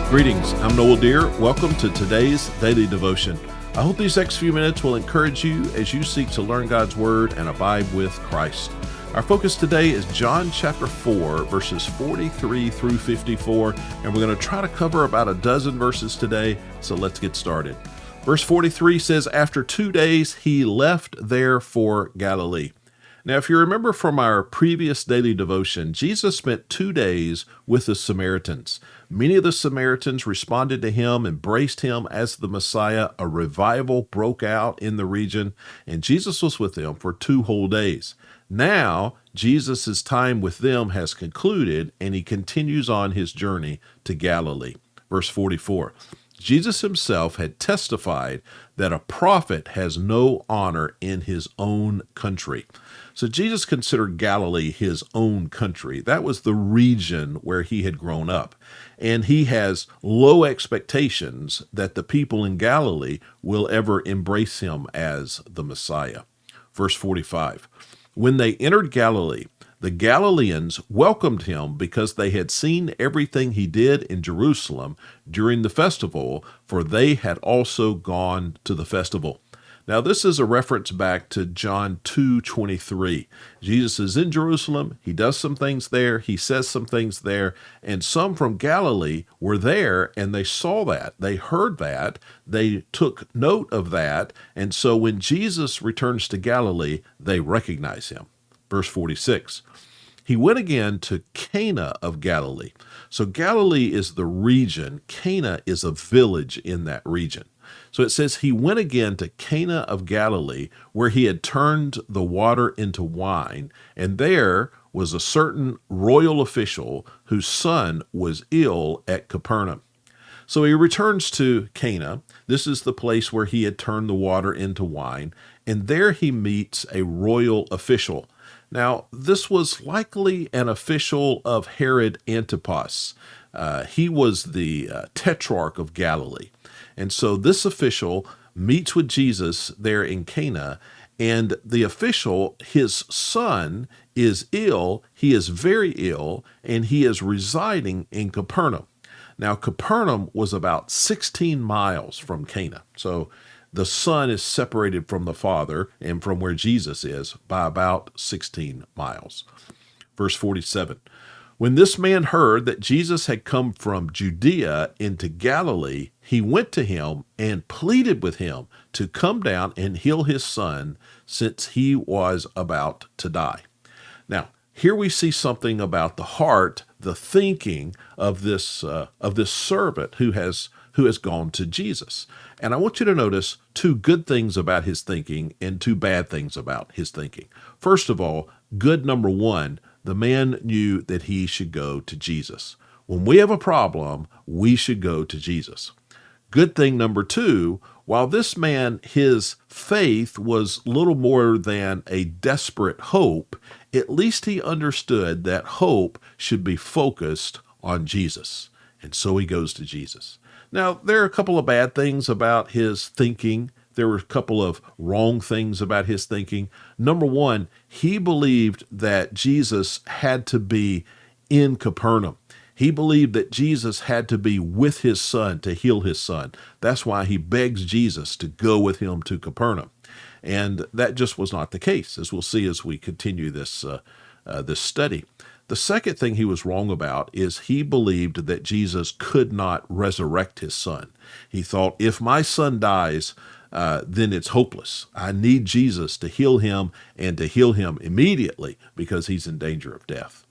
Greetings, I'm Noel Dear. Welcome to today's daily devotion. I hope these next few minutes will encourage you as you seek to learn God's Word and abide with Christ. Our focus today is John chapter 4, verses 43 through 54, and we're going to try to cover about a dozen verses today, so let's get started. Verse 43 says, "After 2 days he left there for Galilee." Now, if you remember from our previous daily devotion, Jesus spent 2 days with the Samaritans. Many of the Samaritans responded to him, embraced him as the Messiah. A revival broke out in the region, and Jesus was with them for 2 whole days. Now, Jesus' time with them has concluded, and he continues on his journey to Galilee. Verse 44. Jesus himself had testified that a prophet has no honor in his own country. So Jesus considered Galilee his own country. That was the region where he had grown up. And he has low expectations that the people in Galilee will ever embrace him as the Messiah. Verse 45. When they entered Galilee, the Galileans welcomed him because they had seen everything he did in Jerusalem during the festival, for they had also gone to the festival. Now, this is a reference back to John 2:23. Jesus is in Jerusalem. He does some things there. He says some things there. And some from Galilee were there, and they saw that. They heard that. They took note of that. And so when Jesus returns to Galilee, they recognize him. Verse 46. He went again to Cana of Galilee. So Galilee is the region. Cana is a village in that region. So it says he went again to Cana of Galilee, where he had turned the water into wine, and there was a certain royal official whose son was ill at Capernaum. So he returns to Cana. This is the place where he had turned the water into wine, and there he meets a royal official. Now, this was likely an official of Herod Antipas. He was the tetrarch of Galilee. And so this official meets with Jesus there in Cana, and the official, his son, is ill. He is very ill, and he is residing in Capernaum. Now, Capernaum was about 16 miles from Cana. So the son is separated from the father and from where Jesus is by about 16 miles. Verse 47. When this man heard that Jesus had come from Judea into Galilee, he went to him and pleaded with him to come down and heal his son, since he was about to die. Now, here we see something about the heart, the thinking of this servant who has gone to Jesus. And I want you to notice 2 good things about his thinking and 2 bad things about his thinking. First of all, good number 1, the man knew that he should go to Jesus. When we have a problem, we should go to Jesus. Good thing number 2, while this man, his faith was little more than a desperate hope, at least he understood that hope should be focused on Jesus. And so he goes to Jesus. Now, there are a couple of bad things about his thinking. There were a couple of wrong things about his thinking. Number 1, he believed that Jesus had to be in Capernaum. He believed that Jesus had to be with his son to heal his son. That's why he begs Jesus to go with him to Capernaum. And that just was not the case, as we'll see as we continue this study. The second thing he was wrong about is he believed that Jesus could not resurrect his son. He thought, if my son dies, then it's hopeless. I need Jesus to heal him, and to heal him immediately, because he's in danger of death.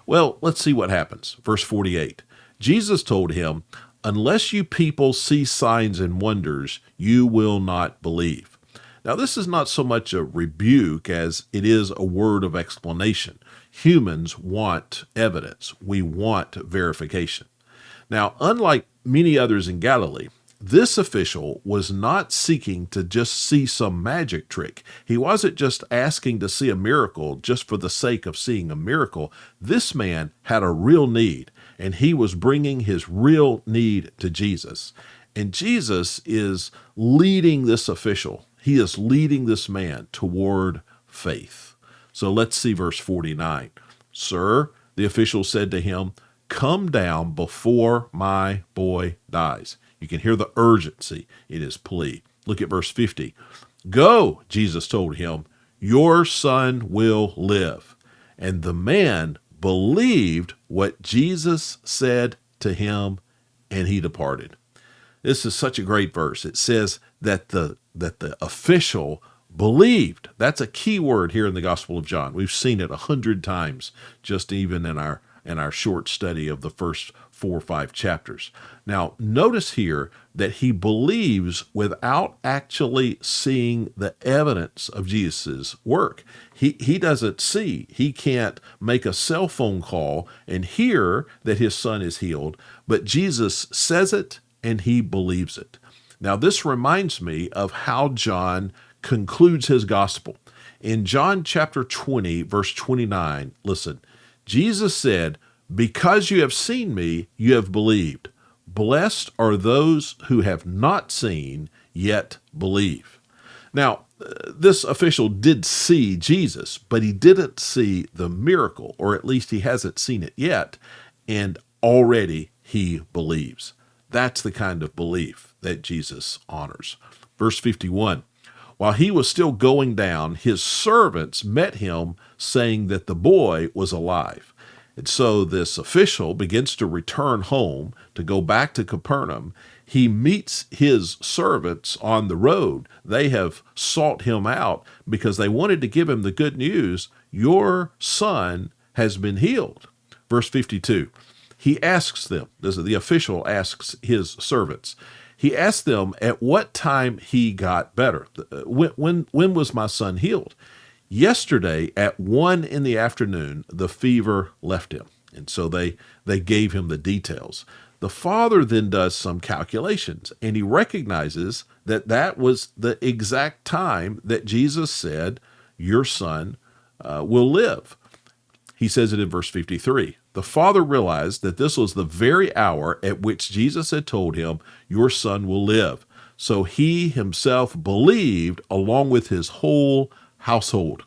Well, let's see what happens. Verse 48. Jesus told him, "Unless you people see signs and wonders, you will not believe." Now, this is not so much a rebuke as it is a word of explanation. Humans want evidence. We want verification. Now, unlike many others in Galilee, this official was not seeking to just see some magic trick. He wasn't just asking to see a miracle just for the sake of seeing a miracle. This man had a real need, and he was bringing his real need to Jesus. And Jesus is leading this official. He is leading this man toward faith. So let's see verse 49. "Sir," the official said to him, come down before my boy dies. You can hear the urgency in his plea. Look at verse 50. Go, Jesus told him, your son will live. And the man believed what Jesus said to him, and he departed. This is such a great verse. It says that the official believed. That's a key word here in the Gospel of John. We've seen it 100 times, just even in our short study of the first 4 or 5 chapters. Now, notice here that he believes without actually seeing the evidence of Jesus' work. He doesn't see. He can't make a cell phone call and hear that his son is healed, but Jesus says it and he believes it. Now, this reminds me of how John concludes his gospel. In John chapter 20, verse 29, listen, Jesus said, because you have seen me, you have believed. Blessed are those who have not seen, yet believe. Now, this official did see Jesus, but he didn't see the miracle, or at least he hasn't seen it yet, and already he believes. That's the kind of belief that Jesus honors. Verse 51, while he was still going down, his servants met him, saying that the boy was alive. And so this official begins to return home to go back to Capernaum. He meets his servants on the road. They have sought him out because they wanted to give him the good news. Your son has been healed. Verse 52, he asks them, the official asks his servants, he asked them at what time he got better. When was my son healed? Yesterday at 1 p.m, the fever left him. And so they gave him the details. The father then does some calculations, and he recognizes that was the exact time that Jesus said, your son will live. He says it in verse 53. The father realized that this was the very hour at which Jesus had told him, your son will live. So he himself believed along with his whole household.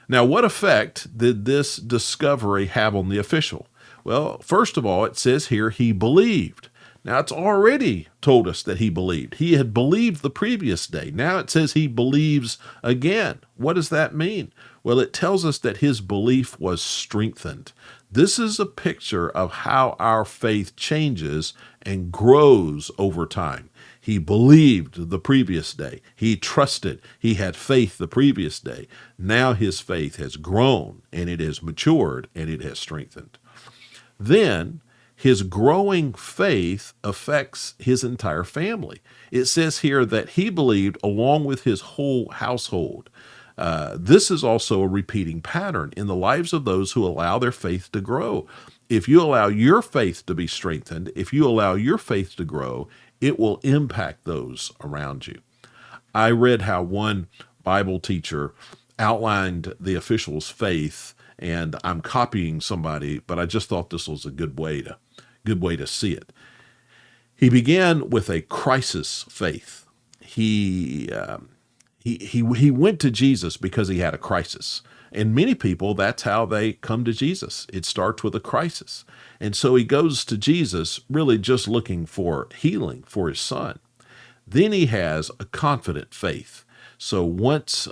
Now, what effect did this discovery have on the official? Well, first of all, it says here he believed. Now, it's already told us that he believed. He had believed the previous day. Now it says he believes again. What does that mean? Well, it tells us that his belief was strengthened. This is a picture of how our faith changes and grows over time. He believed the previous day. He trusted. He had faith the previous day. Now his faith has grown and it has matured and it has strengthened. Then his growing faith affects his entire family. It says here that he believed along with his whole household. This is also a repeating pattern in the lives of those who allow their faith to grow. If you allow your faith to be strengthened, if you allow your faith to grow, it will impact those around you. I read how one Bible teacher outlined the official's faith, and I'm copying somebody, but I just thought this was a good way to see it. He began with a crisis faith. He went to Jesus because he had a crisis. And many people, that's how they come to Jesus. It starts with a crisis. And so he goes to Jesus really just looking for healing for his son. Then he has a confident faith. So once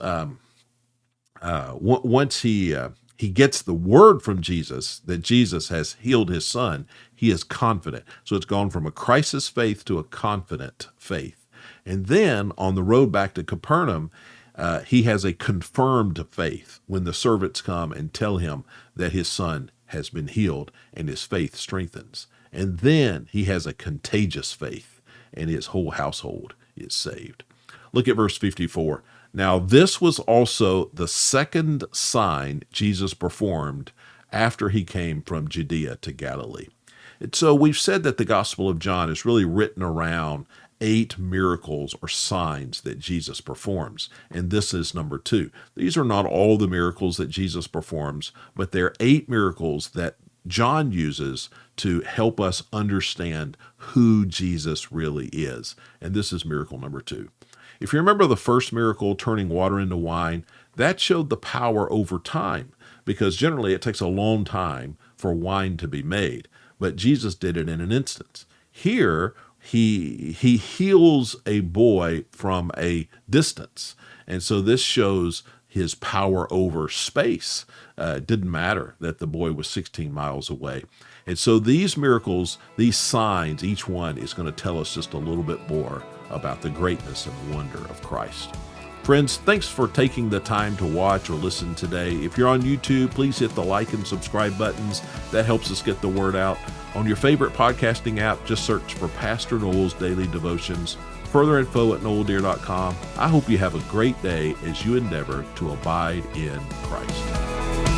he gets the word from Jesus that Jesus has healed his son, he is confident. So it's gone from a crisis faith to a confident faith. And then on the road back to Capernaum, he has a confirmed faith when the servants come and tell him that his son has been healed, and his faith strengthens. And then he has a contagious faith, and his whole household is saved. Look at verse 54. Now, this was also the second sign Jesus performed after he came from Judea to Galilee. And so we've said that the Gospel of John is really written around 8 miracles or signs that Jesus performs, and this is number 2. These are not all the miracles that Jesus performs, but they're 8 miracles that John uses to help us understand who Jesus really is, and this is miracle number 2. If you remember the first miracle, turning water into wine, that showed the power over time, because generally it takes a long time for wine to be made. but Jesus did it in an instant. Here, he heals a boy from a distance. And so this shows his power over space. It didn't matter that the boy was 16 miles away. And so these miracles, these signs, each one is going to tell us just a little bit more about the greatness and wonder of Christ. Friends, thanks for taking the time to watch or listen today. If you're on YouTube, please hit the like and subscribe buttons. That helps us get the word out. On your favorite podcasting app, just search for Pastor Noel's Daily Devotions. Further info at noeldear.com. I hope you have a great day as you endeavor to abide in Christ.